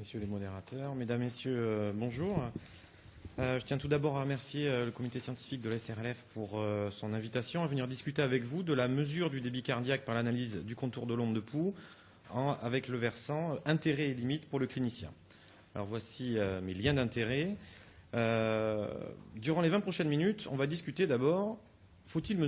messieurs les modérateurs. Mesdames, messieurs, bonjour. Je tiens tout d'abord à remercier le comité scientifique de la SRLF pour son invitation à venir discuter avec vous de la mesure du débit cardiaque par l'analyse du contour de l'onde de pouls avec le versant intérêt et limite pour le clinicien. Alors voici mes liens d'intérêt. Durant les 20 prochaines minutes, on va discuter d'abord, faut-il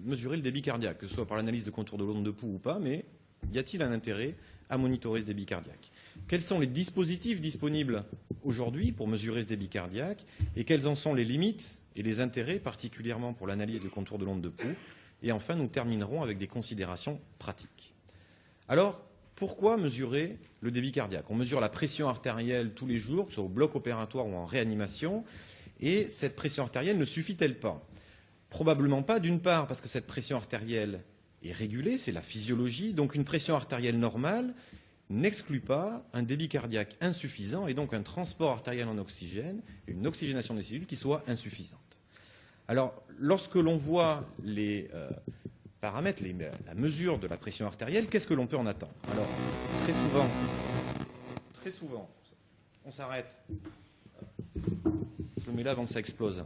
mesurer le débit cardiaque, que ce soit par l'analyse de contour de l'onde de pouls ou pas, mais y a-t-il un intérêt à monitorer ce débit cardiaque? Quels sont les dispositifs disponibles aujourd'hui pour mesurer ce débit cardiaque et quelles en sont les limites et les intérêts, particulièrement pour l'analyse de contour de l'onde de pouls? Et enfin, nous terminerons avec des considérations pratiques. Alors, pourquoi mesurer le débit cardiaque? On mesure la pression artérielle tous les jours, que ce soit au bloc opératoire ou en réanimation, et cette pression artérielle ne suffit-elle pas? Probablement pas, d'une part parce que cette pression artérielle est régulée, c'est la physiologie, donc une pression artérielle normale n'exclut pas un débit cardiaque insuffisant et donc un transport artériel en oxygène, une oxygénation des cellules qui soit insuffisante. Alors, lorsque l'on voit les paramètres, la mesure de la pression artérielle, qu'est-ce que l'on peut en attendre? Alors, très souvent, on s'arrête. Je le mets là avant que ça explose.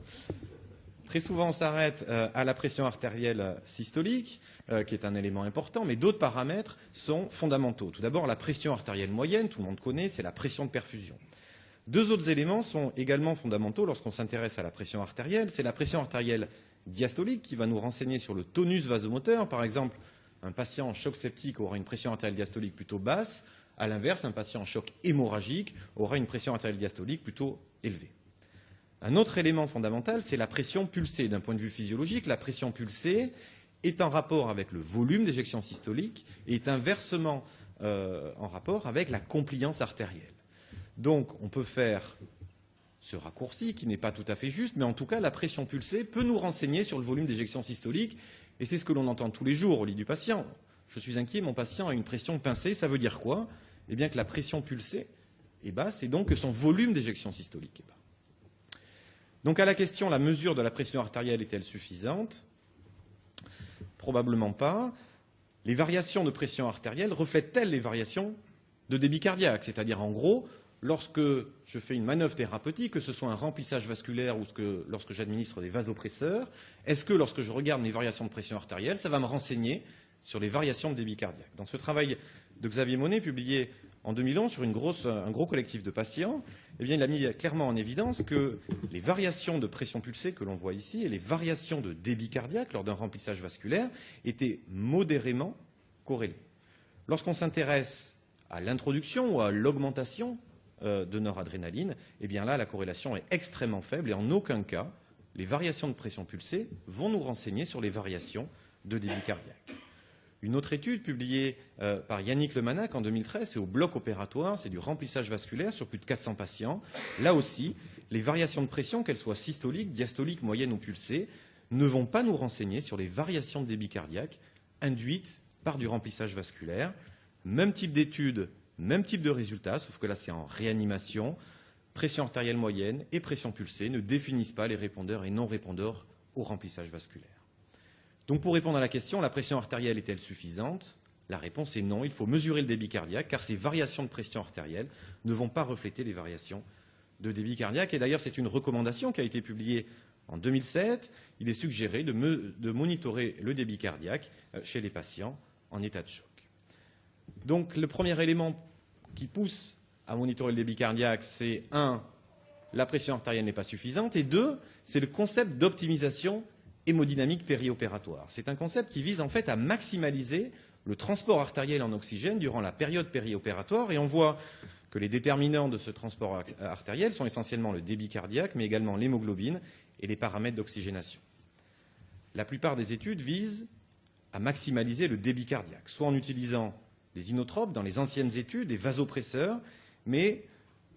Très souvent, on s'arrête à la pression artérielle systolique, qui est un élément important, mais d'autres paramètres sont fondamentaux. Tout d'abord, la pression artérielle moyenne, tout le monde connaît, c'est la pression de perfusion. Deux autres éléments sont également fondamentaux lorsqu'on s'intéresse à la pression artérielle. C'est la pression artérielle diastolique qui va nous renseigner sur le tonus vasomoteur. Par exemple, un patient en choc septique aura une pression artérielle diastolique plutôt basse. À l'inverse, un patient en choc hémorragique aura une pression artérielle diastolique plutôt élevée. Un autre élément fondamental, c'est la pression pulsée. D'un point de vue physiologique, la pression pulsée est en rapport avec le volume d'éjection systolique et est inversement en rapport avec la compliance artérielle. Donc, on peut faire ce raccourci qui n'est pas tout à fait juste, mais en tout cas, la pression pulsée peut nous renseigner sur le volume d'éjection systolique et c'est ce que l'on entend tous les jours au lit du patient. Je suis inquiet, mon patient a une pression pincée, ça veut dire quoi? Eh bien que la pression pulsée est basse et donc que son volume d'éjection systolique est bas. Donc à la question, la mesure de la pression artérielle est-elle suffisante? Probablement pas. Les variations de pression artérielle reflètent-elles les variations de débit cardiaque? C'est-à-dire, en gros, lorsque je fais une manœuvre thérapeutique, que ce soit un remplissage vasculaire ou lorsque j'administre des vasopresseurs, est-ce que lorsque je regarde mes variations de pression artérielle, ça va me renseigner sur les variations de débit cardiaque? Dans ce travail de Xavier Monet, publié en 2011 sur un gros collectif de patients, eh bien, il a mis clairement en évidence que les variations de pression pulsée que l'on voit ici et les variations de débit cardiaque lors d'un remplissage vasculaire étaient modérément corrélées. Lorsqu'on s'intéresse à l'introduction ou à l'augmentation de noradrénaline, eh bien là, la corrélation est extrêmement faible et en aucun cas, les variations de pression pulsée vont nous renseigner sur les variations de débit cardiaque. Une autre étude publiée par Yannick Lemanac en 2013, c'est au bloc opératoire, c'est du remplissage vasculaire sur plus de 400 patients. Là aussi, les variations de pression, qu'elles soient systoliques, diastoliques, moyennes ou pulsées, ne vont pas nous renseigner sur les variations de débit cardiaque induites par du remplissage vasculaire. Même type d'étude, même type de résultat, sauf que là c'est en réanimation. Pression artérielle moyenne et pression pulsée ne définissent pas les répondeurs et non-répondeurs au remplissage vasculaire. Donc pour répondre à la question, la pression artérielle est-elle suffisante? La réponse est non, il faut mesurer le débit cardiaque car ces variations de pression artérielle ne vont pas refléter les variations de débit cardiaque. Et d'ailleurs, c'est une recommandation qui a été publiée en 2007. Il est suggéré de monitorer le débit cardiaque chez les patients en état de choc. Donc le premier élément qui pousse à monitorer le débit cardiaque, c'est 1, la pression artérielle n'est pas suffisante, et 2, c'est le concept d'optimisation hémodynamique périopératoire. C'est un concept qui vise en fait à maximaliser le transport artériel en oxygène durant la période périopératoire et on voit que les déterminants de ce transport artériel sont essentiellement le débit cardiaque mais également l'hémoglobine et les paramètres d'oxygénation. La plupart des études visent à maximaliser le débit cardiaque, soit en utilisant des inotropes dans les anciennes études, des vasopresseurs, mais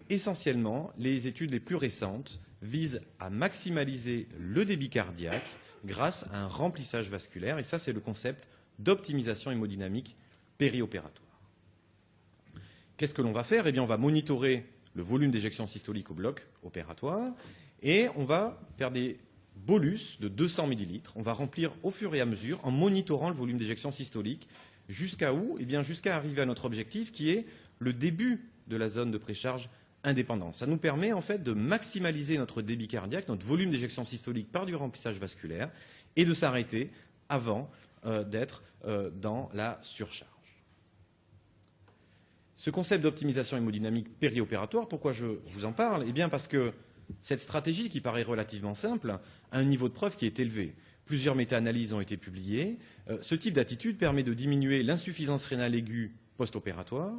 essentiellement les études les plus récentes visent à maximaliser le débit cardiaque grâce à un remplissage vasculaire, et ça c'est le concept d'optimisation hémodynamique périopératoire. Qu'est-ce que l'on va faire? Eh bien, on va monitorer le volume d'éjection systolique au bloc opératoire et on va faire des bolus de 200 ml. On va remplir au fur et à mesure en monitorant le volume d'éjection systolique jusqu'à où? Eh bien, jusqu'à arriver à notre objectif qui est le début de la zone de précharge indépendante. Ça nous permet en fait de maximaliser notre débit cardiaque, notre volume d'éjection systolique par du remplissage vasculaire et de s'arrêter avant d'être dans la surcharge. Ce concept d'optimisation hémodynamique périopératoire, pourquoi je vous en parle? Eh bien parce que cette stratégie, qui paraît relativement simple, a un niveau de preuve qui est élevé. Plusieurs méta-analyses ont été publiées. Ce type d'attitude permet de diminuer l'insuffisance rénale aiguë post-opératoire,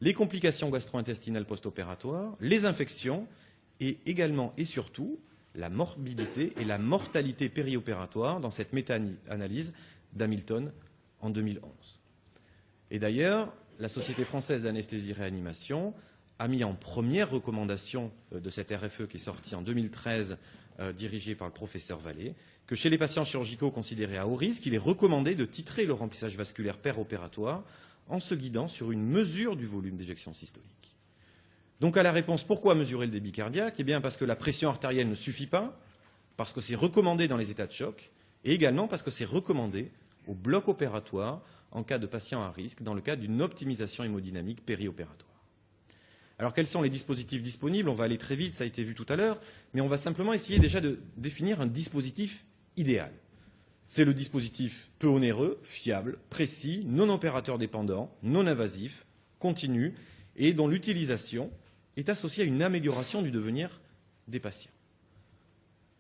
les complications gastro-intestinales post-opératoires, les infections et également et surtout la morbidité et la mortalité périopératoire dans cette méta-analyse d'Hamilton en 2011. Et d'ailleurs, la Société française d'anesthésie-réanimation a mis en première recommandation de cette RFE qui est sortie en 2013, dirigée par le professeur Vallée, que chez les patients chirurgicaux considérés à haut risque, il est recommandé de titrer le remplissage vasculaire péropératoire en se guidant sur une mesure du volume d'éjection systolique. Donc à la réponse, pourquoi mesurer le débit cardiaque? Eh bien parce que la pression artérielle ne suffit pas, parce que c'est recommandé dans les états de choc, et également parce que c'est recommandé au bloc opératoire en cas de patients à risque, dans le cadre d'une optimisation hémodynamique périopératoire. Alors quels sont les dispositifs disponibles? On va aller très vite, ça a été vu tout à l'heure, mais on va simplement essayer déjà de définir un dispositif idéal. C'est le dispositif peu onéreux, fiable, précis, non opérateur dépendant, non invasif, continu, et dont l'utilisation est associée à une amélioration du devenir des patients.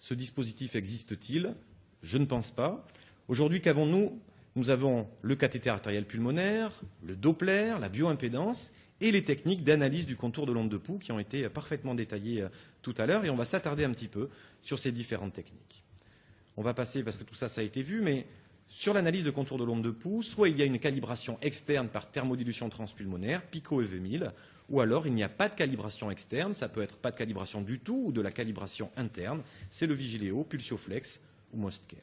Ce dispositif existe-t-il? Je ne pense pas. Aujourd'hui, qu'avons-nous? Nous avons le cathéter artériel pulmonaire, le Doppler, la bioimpédance et les techniques d'analyse du contour de l'onde de pouls qui ont été parfaitement détaillées tout à l'heure, et on va s'attarder un petit peu sur ces différentes techniques. On va passer, parce que tout ça, ça a été vu, mais sur l'analyse de contour de l'onde de pouls, soit il y a une calibration externe par thermodilution transpulmonaire, Pico et V1000, ou alors il n'y a pas de calibration externe, ça peut être pas de calibration du tout ou de la calibration interne, c'est le Vigileo, Pulsioflex ou Mostcare.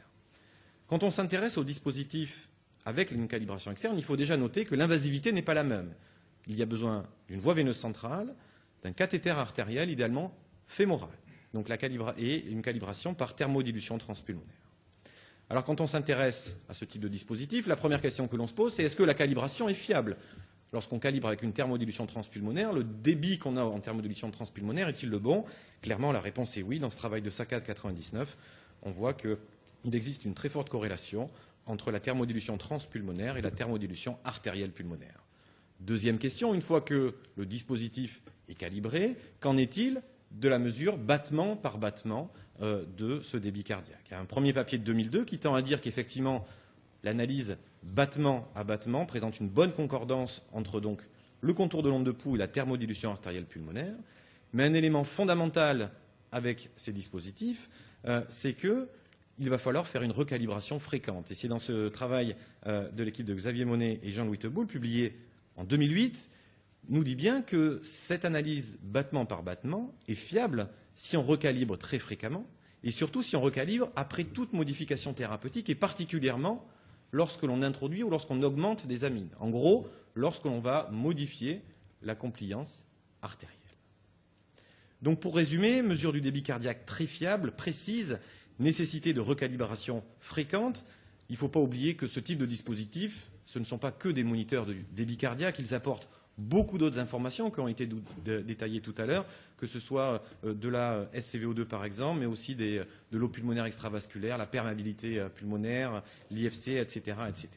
Quand on s'intéresse au dispositif avec une calibration externe, il faut déjà noter que l'invasivité n'est pas la même. Il y a besoin d'une voie veineuse centrale, d'un cathéter artériel, idéalement fémoral, donc et une calibration par thermodilution transpulmonaire. Alors quand on s'intéresse à ce type de dispositif, la première question que l'on se pose, c'est est-ce que la calibration est fiable? Lorsqu'on calibre avec une thermodilution transpulmonaire, le débit qu'on a en thermodilution transpulmonaire est-il le bon? Clairement, la réponse est oui. Dans ce travail de Saccade 99, on voit qu'il existe une très forte corrélation entre la thermodilution transpulmonaire et la thermodilution artérielle pulmonaire. Deuxième question, une fois que le dispositif est calibré, qu'en est-il de la mesure battement par battement de ce débit cardiaque? Il y a un premier papier de 2002 qui tend à dire qu'effectivement, l'analyse battement à battement présente une bonne concordance entre donc le contour de l'onde de pouls et la thermodilution artérielle pulmonaire. Mais un élément fondamental avec ces dispositifs, c'est qu'il va falloir faire une recalibration fréquente. Et c'est dans ce travail de l'équipe de Xavier Monet et Jean-Louis Teboul, publié en 2008, nous dit bien que cette analyse battement par battement est fiable si on recalibre très fréquemment et surtout si on recalibre après toute modification thérapeutique et particulièrement lorsque l'on introduit ou lorsqu'on augmente des amines. En gros, lorsque l'on va modifier la compliance artérielle. Donc pour résumer, mesure du débit cardiaque très fiable, précise, nécessité de recalibration fréquente. Il ne faut pas oublier que ce type de dispositif, ce ne sont pas que des moniteurs de débit cardiaque, ils apportent beaucoup d'autres informations qui ont été détaillées tout à l'heure, que ce soit de la SCVO2 par exemple, mais aussi de l'eau pulmonaire extravasculaire, la perméabilité pulmonaire, l'IFC, etc., etc.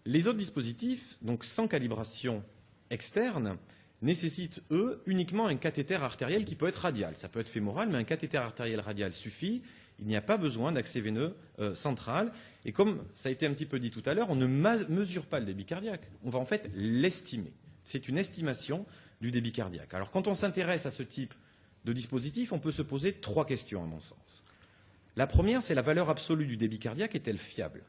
Les autres dispositifs, donc sans calibration externe, nécessitent, eux, uniquement un cathéter artériel qui peut être radial. Ça peut être fémoral, mais un cathéter artériel radial suffit. Il n'y a pas besoin d'accès veineux central. Et comme ça a été un petit peu dit tout à l'heure, on ne mesure pas le débit cardiaque. On va en fait l'estimer. C'est une estimation du débit cardiaque. Alors quand on s'intéresse à ce type de dispositif, on peut se poser trois questions à mon sens. La première, c'est la valeur absolue du débit cardiaque est-elle fiable?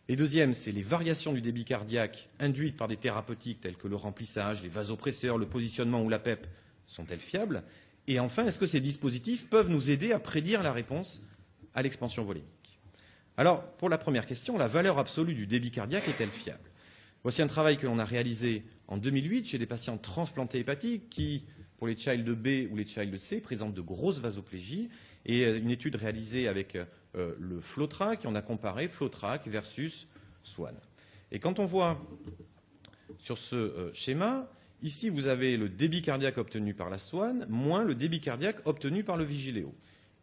Et deuxième, c'est les variations du débit cardiaque induites par des thérapeutiques telles que le remplissage, les vasopresseurs, le positionnement ou la PEP sont-elles fiables? Et enfin, est-ce que ces dispositifs peuvent nous aider à prédire la réponse à l'expansion volémique? Alors, pour la première question, la valeur absolue du débit cardiaque est-elle fiable? Voici un travail que l'on a réalisé en 2008 chez des patients transplantés hépatiques qui, pour les child B ou les child C, présentent de grosses vasoplégies. Et une étude réalisée avec le FlowTrac, et on a comparé FlowTrac versus Swan. Et quand on voit sur ce schéma, ici vous avez le débit cardiaque obtenu par la Swan moins le débit cardiaque obtenu par le Vigiléo.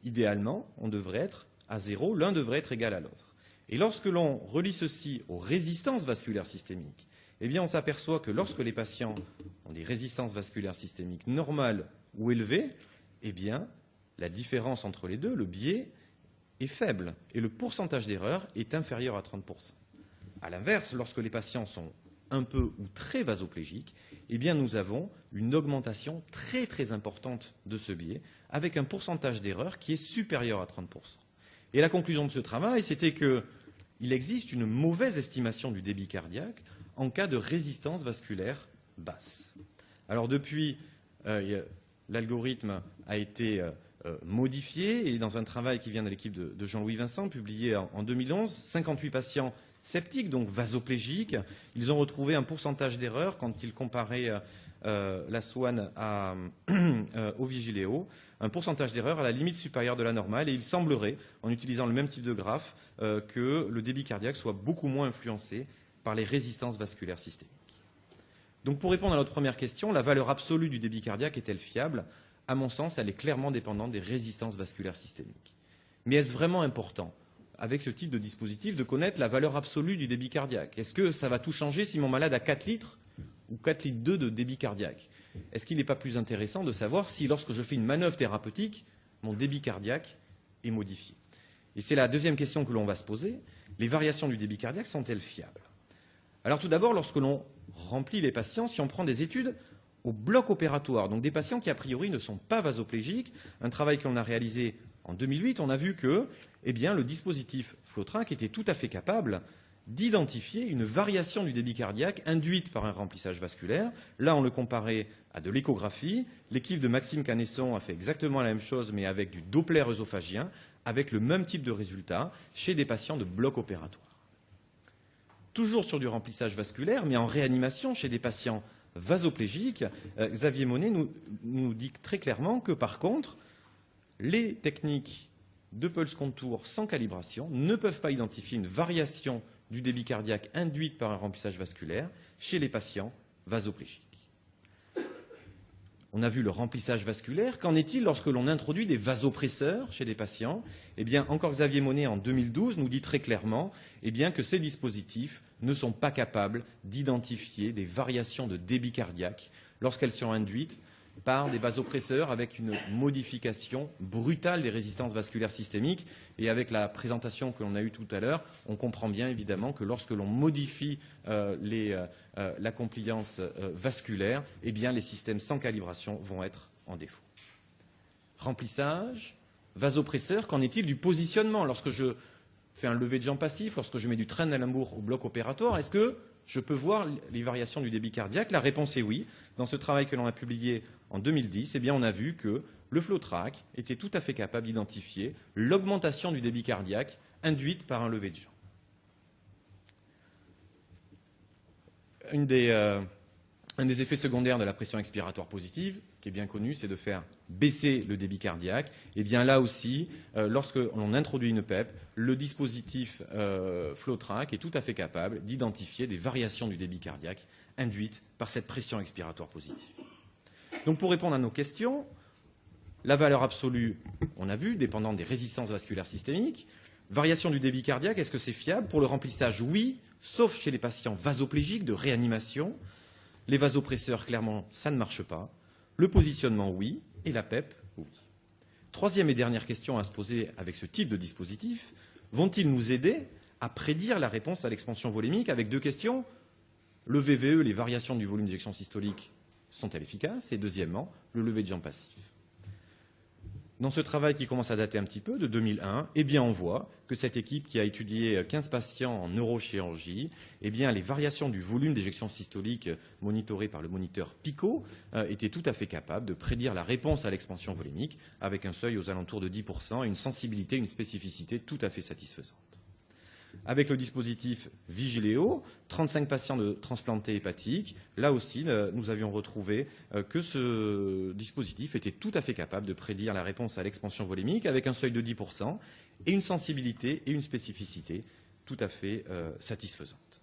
Idéalement, on devrait être à 0, l'un devrait être égal à l'autre. Et lorsque l'on relie ceci aux résistances vasculaires systémiques, eh bien on s'aperçoit que lorsque les patients ont des résistances vasculaires systémiques normales ou élevées, eh bien la différence entre les deux, le biais, est faible et le pourcentage d'erreur est inférieur à 30%. A l'inverse, lorsque les patients sont un peu ou très vasoplégiques, eh bien nous avons une augmentation très très importante de ce biais avec un pourcentage d'erreur qui est supérieur à 30%. Et la conclusion de ce travail, c'était qu'il existe une mauvaise estimation du débit cardiaque en cas de résistance vasculaire basse. Alors depuis, l'algorithme a été modifié et dans un travail qui vient de l'équipe de Jean-Louis Vincent, publié en 2011, 58 patients septiques, donc vasoplégiques, ils ont retrouvé un pourcentage d'erreur quand ils comparaient la Swan au Vigiléo, un pourcentage d'erreur à la limite supérieure de la normale, et il semblerait, en utilisant le même type de graphe, que le débit cardiaque soit beaucoup moins influencé par les résistances vasculaires systémiques. Donc pour répondre à notre première question, la valeur absolue du débit cardiaque est-elle fiable? À mon sens, elle est clairement dépendante des résistances vasculaires systémiques. Mais est-ce vraiment important, avec ce type de dispositif, de connaître la valeur absolue du débit cardiaque? Est-ce que ça va tout changer si mon malade a 4 litres ou 4 litres 2 de débit cardiaque? Est-ce qu'il n'est pas plus intéressant de savoir si, lorsque je fais une manœuvre thérapeutique, mon débit cardiaque est modifié? Et c'est la deuxième question que l'on va se poser. Les variations du débit cardiaque sont-elles fiables? Alors tout d'abord, lorsque l'on remplit les patients, si on prend des études au bloc opératoire, donc des patients qui a priori ne sont pas vasoplégiques, un travail qu'on a réalisé en 2008, on a vu que le dispositif FlowTrac était tout à fait capable d'identifier une variation du débit cardiaque induite par un remplissage vasculaire. Là, on le comparait à de l'échographie. L'équipe de Maxime Canesson a fait exactement la même chose, mais avec du Doppler œsophagien, avec le même type de résultat chez des patients de bloc opératoire. Toujours sur du remplissage vasculaire, mais en réanimation chez des patients vasoplégiques, Xavier Monet nous dit très clairement que, par contre, les techniques de pulse contour sans calibration ne peuvent pas identifier une variation du débit cardiaque induite par un remplissage vasculaire chez les patients vasoplégiques. On a vu le remplissage vasculaire. Qu'en est-il lorsque l'on introduit des vasopresseurs chez des patients? Eh bien, encore Xavier Monet, en 2012, nous dit très clairement que ces dispositifs ne sont pas capables d'identifier des variations de débit cardiaque lorsqu'elles sont induites par des vasopresseurs avec une modification brutale des résistances vasculaires systémiques. Et avec la présentation que l'on a eue tout à l'heure, on comprend bien évidemment que lorsque l'on modifie la compliance vasculaire, les systèmes sans calibration vont être en défaut. Remplissage, vasopresseur, qu'en est-il du positionnement? Lorsque je fais un lever de jambe passif, lorsque je mets du Trendelenburg au bloc opératoire, est-ce que je peux voir les variations du débit cardiaque? La réponse est oui. Dans ce travail que l'on a publié en 2010, on a vu que le FlowTrac était tout à fait capable d'identifier l'augmentation du débit cardiaque induite par un lever de jambe. Un des effets secondaires de la pression expiratoire positive, qui est bien connu, c'est de faire baisser le débit cardiaque. Et bien là aussi, lorsque l'on introduit une PEP, le dispositif FlowTrac est tout à fait capable d'identifier des variations du débit cardiaque induites par cette pression expiratoire positive. Donc pour répondre à nos questions, la valeur absolue, on a vu, dépendant des résistances vasculaires systémiques. Variation du débit cardiaque, est-ce que c'est fiable? Pour le remplissage, oui, sauf chez les patients vasoplégiques de réanimation. Les vasopresseurs, clairement, ça ne marche pas. Le positionnement, oui. Et la PEP, oui. Troisième et dernière question à se poser avec ce type de dispositif. Vont-ils nous aider à prédire la réponse à l'expansion volémique avec deux questions? Le VVE, les variations du volume d'éjection systolique, sont-elles efficaces? Et deuxièmement, le lever de jambe passif. Dans ce travail qui commence à dater un petit peu, de 2001, on voit que cette équipe qui a étudié 15 patients en neurochirurgie, les variations du volume d'éjection systolique monitorées par le moniteur PICO étaient tout à fait capables de prédire la réponse à l'expansion volémique avec un seuil aux alentours de 10% et une sensibilité, une spécificité tout à fait satisfaisante. Avec le dispositif Vigiléo, 35 patients de transplantés hépatiques, là aussi, nous avions retrouvé que ce dispositif était tout à fait capable de prédire la réponse à l'expansion volémique avec un seuil de 10% et une sensibilité et une spécificité tout à fait satisfaisantes.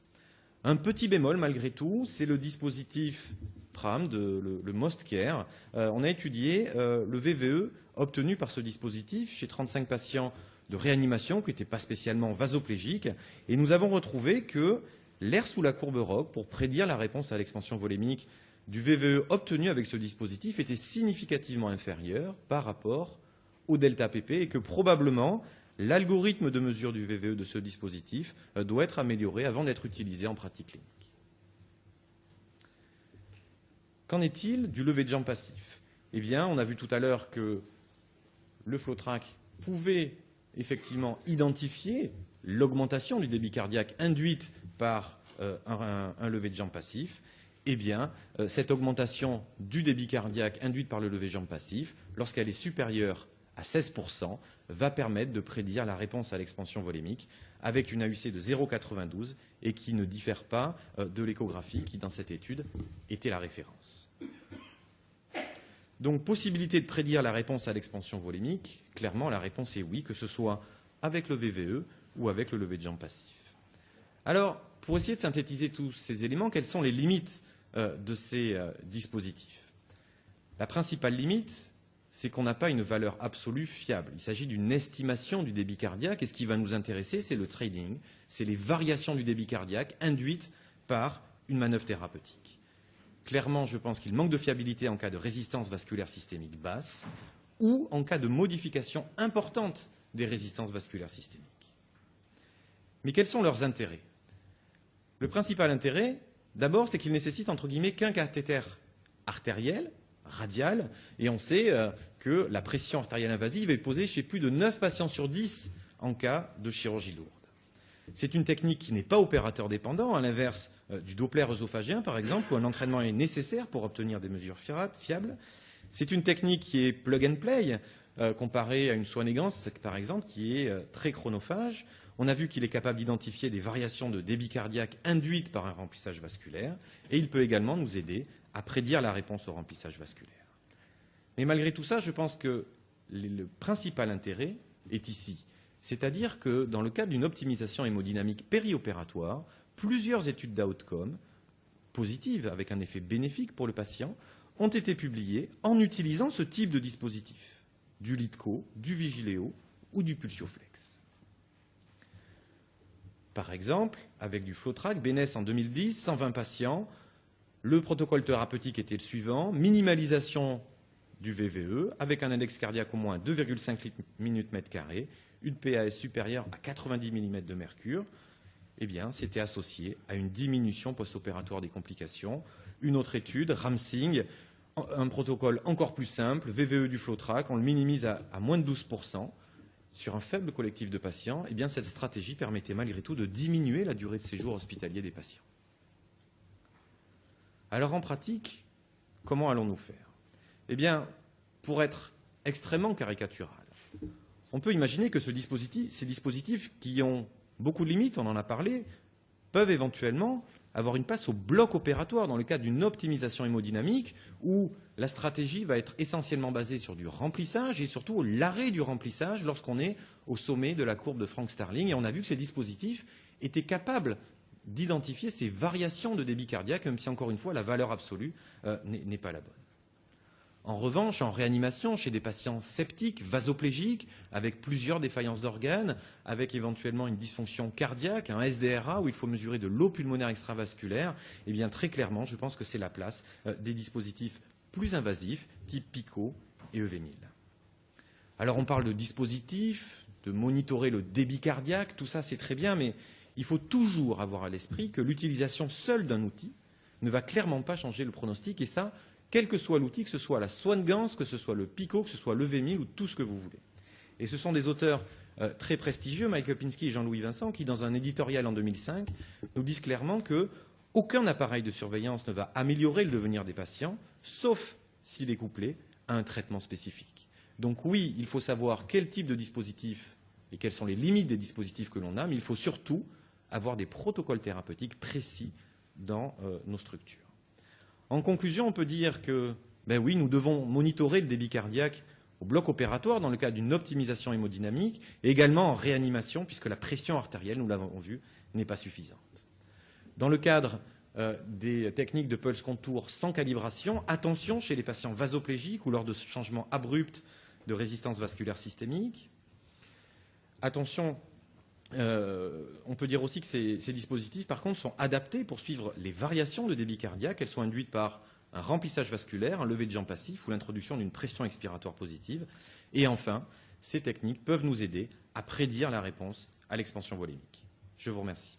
Un petit bémol malgré tout, c'est le dispositif PRAM, le Most Care. On a étudié le VVE obtenu par ce dispositif chez 35 patients de réanimation qui n'étaient pas spécialement vasoplégiques. Et nous avons retrouvé que l'air sous la courbe ROC, pour prédire la réponse à l'expansion volémique du VVE obtenu avec ce dispositif, était significativement inférieur par rapport au delta PP et que probablement l'algorithme de mesure du VVE de ce dispositif doit être amélioré avant d'être utilisé en pratique clinique. Qu'en est-il du lever de jambe passif? Eh bien, on a vu tout à l'heure que le FlowTrack pouvait effectivement identifier l'augmentation du débit cardiaque induite par un lever de jambe passif. Eh bien, cette augmentation du débit cardiaque induite par le lever de jambe passif, lorsqu'elle est supérieure à 16%, va permettre de prédire la réponse à l'expansion volémique avec une AUC de 0,92 et qui ne diffère pas de l'échographie qui, dans cette étude, était la référence. Donc, possibilité de prédire la réponse à l'expansion volémique, clairement, la réponse est oui, que ce soit avec le VVE ou avec le lever de jambe passif. Alors, pour essayer de synthétiser tous ces éléments, quelles sont les limites de ces dispositifs? La principale limite, c'est qu'on n'a pas une valeur absolue fiable. Il s'agit d'une estimation du débit cardiaque et ce qui va nous intéresser, c'est le trading, c'est les variations du débit cardiaque induites par une manœuvre thérapeutique. Clairement, je pense qu'il manque de fiabilité en cas de résistance vasculaire systémique basse ou en cas de modification importante des résistances vasculaires systémiques. Mais quels sont leurs intérêts? Le principal intérêt, d'abord, c'est qu'ils nécessitent, entre guillemets, qu'un cathéter artériel, radial, et on sait que la pression artérielle invasive est posée chez plus de 9 patients sur 10 en cas de chirurgie lourde. C'est une technique qui n'est pas opérateur dépendant, à l'inverse du Doppler œsophagien, par exemple, où un entraînement est nécessaire pour obtenir des mesures fiables. C'est une technique qui est plug and play, comparée à une Swan-Neygans, par exemple, qui est très chronophage. On a vu qu'il est capable d'identifier des variations de débit cardiaque induites par un remplissage vasculaire, et il peut également nous aider à prédire la réponse au remplissage vasculaire. Mais malgré tout ça, je pense que le principal intérêt est ici. C'est-à-dire que dans le cadre d'une optimisation hémodynamique périopératoire, plusieurs études d'outcome positives, avec un effet bénéfique pour le patient, ont été publiées en utilisant ce type de dispositif, du LiDCO, du Vigileo ou du PulsioFlex. Par exemple, avec du FlowTrack, BNS en 2010, 120 patients, le protocole thérapeutique était le suivant, minimalisation du VVE avec un index cardiaque au moins 2,5 minutes mètre carré, une PAS supérieure à 90 mm de mercure. Eh bien, c'était associé à une diminution post-opératoire des complications. Une autre étude, Ramsing, un protocole encore plus simple, VVE du FlowTrack, on le minimise à moins de 12%. Sur un faible collectif de patients, eh bien, cette stratégie permettait malgré tout de diminuer la durée de séjour hospitalier des patients. Alors en pratique, comment allons-nous faire? Eh bien, pour être extrêmement caricatural, on peut imaginer que ces dispositifs qui ont beaucoup de limites, on en a parlé, peuvent éventuellement avoir une place au bloc opératoire dans le cadre d'une optimisation hémodynamique où la stratégie va être essentiellement basée sur du remplissage et surtout l'arrêt du remplissage lorsqu'on est au sommet de la courbe de Frank Starling. Et on a vu que ces dispositifs étaient capables d'identifier ces variations de débit cardiaque, même si, encore une fois, la valeur absolue n'est pas la bonne. En revanche, en réanimation, chez des patients septiques, vasoplégiques, avec plusieurs défaillances d'organes, avec éventuellement une dysfonction cardiaque, un SDRA, où il faut mesurer de l'eau pulmonaire extravasculaire, eh bien, très clairement, je pense que c'est la place des dispositifs plus invasifs, type PICO et EV1000. Alors, on parle de dispositifs, de monitorer le débit cardiaque, tout ça, c'est très bien, mais il faut toujours avoir à l'esprit que l'utilisation seule d'un outil ne va clairement pas changer le pronostic, et ça, quel que soit l'outil, que ce soit la Swan-Ganz, que ce soit le PICO, que ce soit l'EV1000 ou tout ce que vous voulez. Et ce sont des auteurs très prestigieux, Mike Lipinski et Jean-Louis Vincent, qui, dans un éditorial en 2005, nous disent clairement qu'aucun appareil de surveillance ne va améliorer le devenir des patients, sauf s'il est couplé à un traitement spécifique. Donc oui, il faut savoir quel type de dispositif et quelles sont les limites des dispositifs que l'on a, mais il faut surtout avoir des protocoles thérapeutiques précis dans nos structures. En conclusion, on peut dire que, ben oui, nous devons monitorer le débit cardiaque au bloc opératoire dans le cadre d'une optimisation hémodynamique et également en réanimation puisque la pression artérielle, nous l'avons vu, n'est pas suffisante. Dans le cadre des techniques de pulse contour sans calibration, attention chez les patients vasoplégiques ou lors de changements abrupts de résistance vasculaire systémique. Attention, on peut dire aussi que ces dispositifs, par contre, sont adaptés pour suivre les variations de débit cardiaque, qu'elles soient induites par un remplissage vasculaire, un lever de jambe passif ou l'introduction d'une pression expiratoire positive. Et enfin, ces techniques peuvent nous aider à prédire la réponse à l'expansion volémique. Je vous remercie.